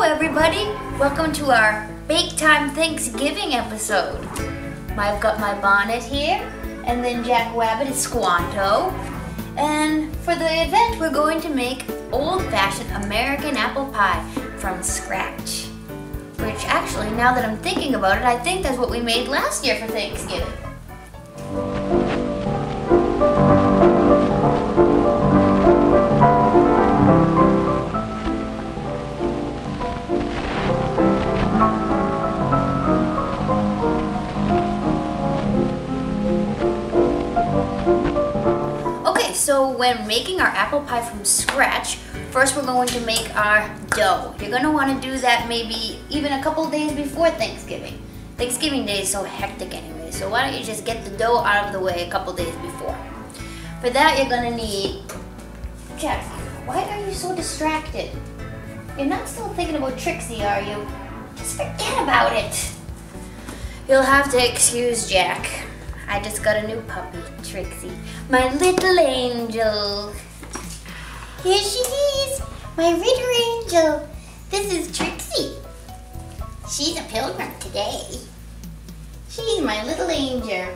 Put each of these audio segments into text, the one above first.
Hello everybody! Welcome to our Bake Time Thanksgiving episode. I've got my bonnet here, and then Jack Whabbit is Squanto. And for the event we're going to make old-fashioned American apple pie from scratch. Which actually, now that I'm thinking about it, I think that's what we made last year for Thanksgiving. So when making our apple pie from scratch, first we're going to make our dough. You're going to want to do that maybe even a couple days before Thanksgiving. Thanksgiving Day is so hectic anyway, so why don't you just get the dough out of the way a couple days before. For that you're going to need... Jack, why are you so distracted? You're not still thinking about Trixie, are you? Just forget about it. You'll have to excuse Jack. I just got a new puppy, Trixie, my little angel. Here she is, my little angel. This is Trixie. She's a pilgrim today. She's my little angel.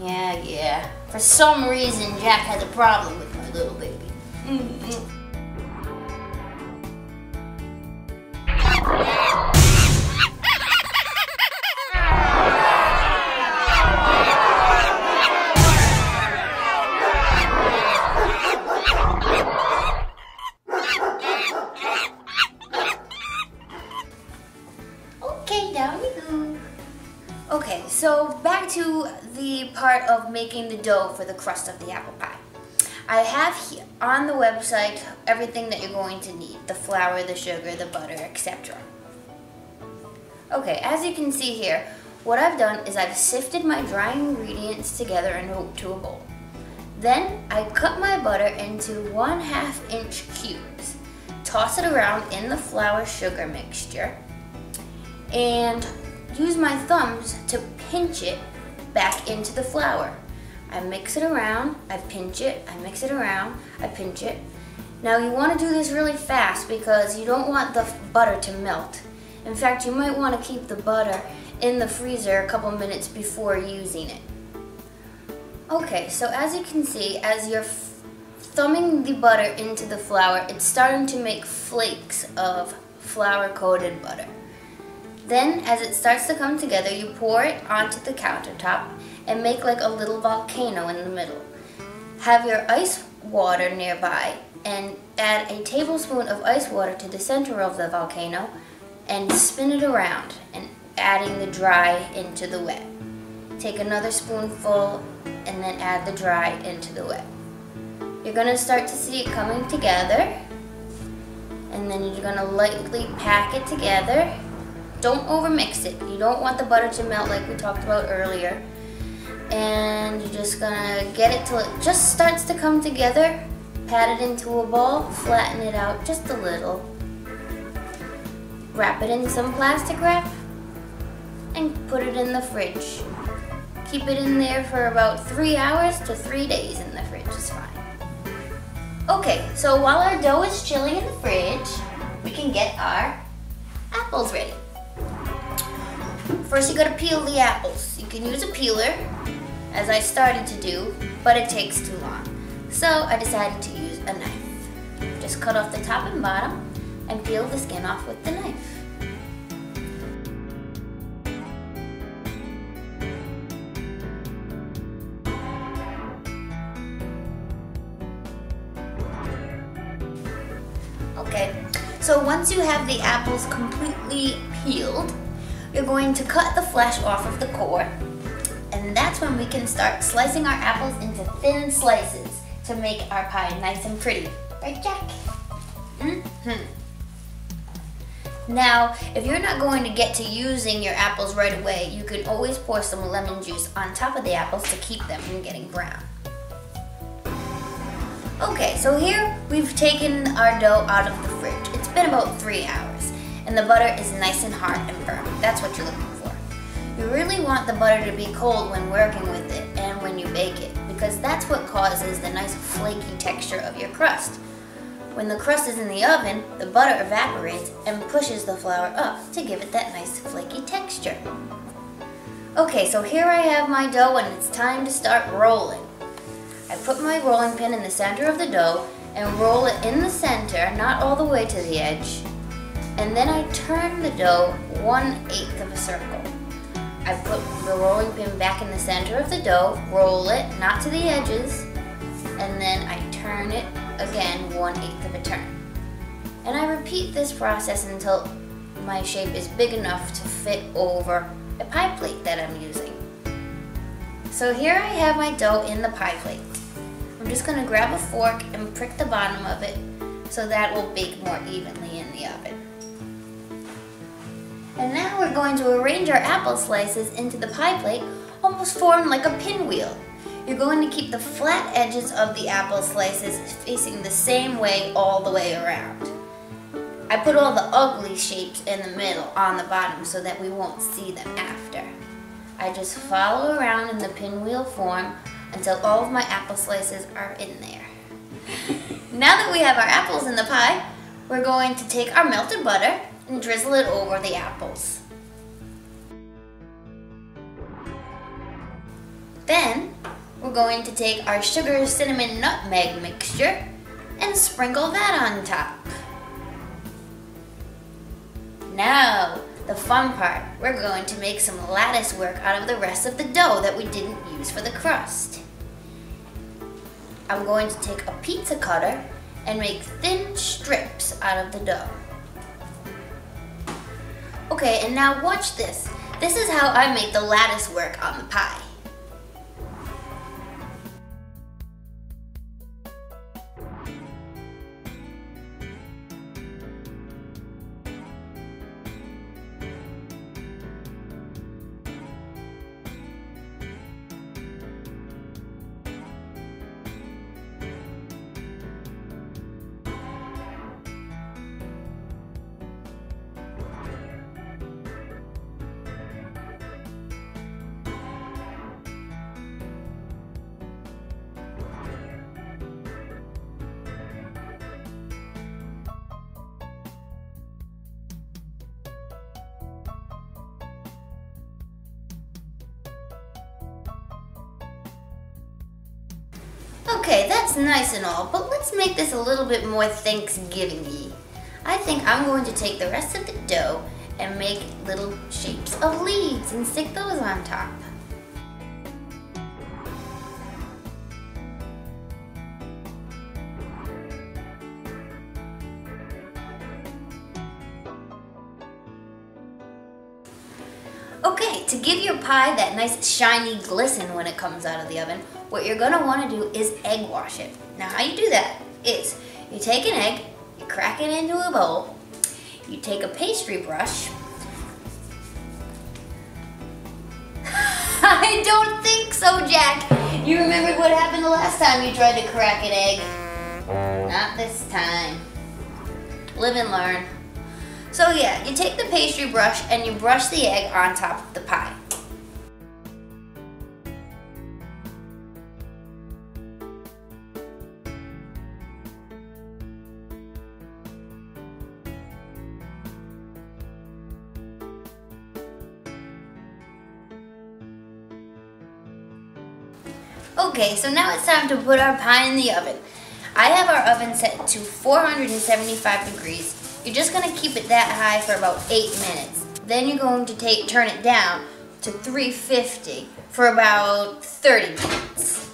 Yeah. For some reason, Jack has a problem with my little baby. Okay, so back to the part of making the dough for the crust of the apple pie. I have here on the website everything that you're going to need. The flour, the sugar, the butter, etc. Okay, as you can see here, what I've done is I've sifted my dry ingredients together into a bowl. Then I cut my butter into 1/2 inch cubes. Toss it around in the flour sugar mixture and use my thumbs to pinch it back into the flour. I mix it around, I pinch it, I mix it around, I pinch it. Now you want to do this really fast because you don't want the butter to melt. In fact, you might want to keep the butter in the freezer a couple minutes before using it. Okay, so as you can see, as you're thumbing the butter into the flour, it's starting to make flakes of flour-coated butter. Then, as it starts to come together, you pour it onto the countertop and make like a little volcano in the middle. Have your ice water nearby and add a tablespoon of ice water to the center of the volcano and spin it around and adding the dry into the wet. Take another spoonful and then add the dry into the wet. You're going to start to see it coming together, and then you're going to lightly pack it together. Don't overmix it. You don't want the butter to melt like we talked about earlier. And you're just gonna get it till it just starts to come together. Pat it into a ball, flatten it out just a little. Wrap it in some plastic wrap and put it in the fridge. Keep it in there for about 3 hours to 3 days in the fridge is fine. Okay, so while our dough is chilling in the fridge, we can get our apples ready. First you gotta peel the apples. You can use a peeler, as I started to do, but it takes too long. So I decided to use a knife. Just cut off the top and bottom and peel the skin off with the knife. Okay, so once you have the apples completely peeled, you're going to cut the flesh off of the core, and that's when we can start slicing our apples into thin slices to make our pie nice and pretty. Right, Jack? Now, if you're not going to get to using your apples right away, you can always pour some lemon juice on top of the apples to keep them from getting brown. Okay, so here we've taken our dough out of the fridge. It's been about 3 hours. And the butter is nice and hard and firm. That's what you're looking for. You really want the butter to be cold when working with it and when you bake it, because that's what causes the nice flaky texture of your crust. When the crust is in the oven, the butter evaporates and pushes the flour up to give it that nice flaky texture. Okay, so here I have my dough and it's time to start rolling. I put my rolling pin in the center of the dough and roll it in the center, not all the way to the edge. And then I turn the dough 1/8 of a circle. I put the rolling pin back in the center of the dough, roll it, not to the edges, and then I turn it again 1/8 of a turn. And I repeat this process until my shape is big enough to fit over a pie plate that I'm using. So here I have my dough in the pie plate. I'm just going to grab a fork and prick the bottom of it so that will bake more evenly in the oven. And now we're going to arrange our apple slices into the pie plate, almost formed like a pinwheel. You're going to keep the flat edges of the apple slices facing the same way all the way around. I put all the ugly shapes in the middle on the bottom so that we won't see them after. I just follow around in the pinwheel form until all of my apple slices are in there. Now that we have our apples in the pie, we're going to take our melted butter and drizzle it over the apples. Then, we're going to take our sugar, cinnamon, nutmeg mixture and sprinkle that on top. Now, the fun part, we're going to make some lattice work out of the rest of the dough that we didn't use for the crust. I'm going to take a pizza cutter and make thin strips out of the dough. Okay, and now watch this. This is how I make the lattice work on the pie. Okay, that's nice and all, but let's make this a little bit more Thanksgiving-y. I think I'm going to take the rest of the dough and make little shapes of leaves and stick those on top. Okay, to give your pie that nice shiny glisten when it comes out of the oven, what you're gonna wanna do is egg wash it. Now how you do that is, you take an egg, you crack it into a bowl, you take a pastry brush. I don't think so, Jack. You remembered what happened the last time you tried to crack an egg. Not this time. Live and learn. So yeah, you take the pastry brush and you brush the egg on top of the pie. Okay, so now it's time to put our pie in the oven. I have our oven set to 475 degrees. You're just going to keep it that high for about 8 minutes. Then you're going to turn it down to 350 for about 30 minutes.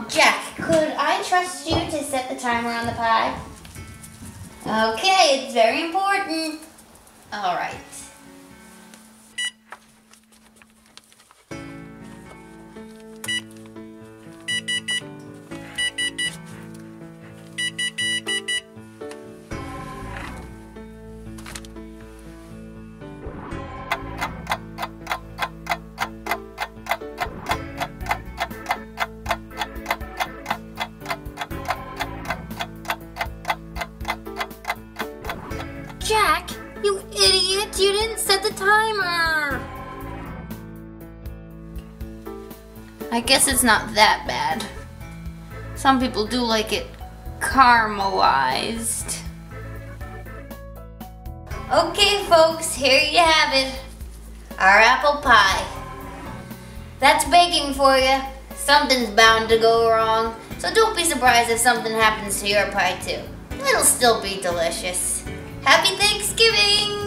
Jack, could I trust you to set the timer on the pie? Okay, it's very important. All right. Jack, you idiot! You didn't set the timer! I guess it's not that bad. Some people do like it caramelized. Okay, folks, here you have it. Our apple pie. That's baking for you. Something's bound to go wrong, so don't be surprised if something happens to your pie too. It'll still be delicious. Happy Thanksgiving!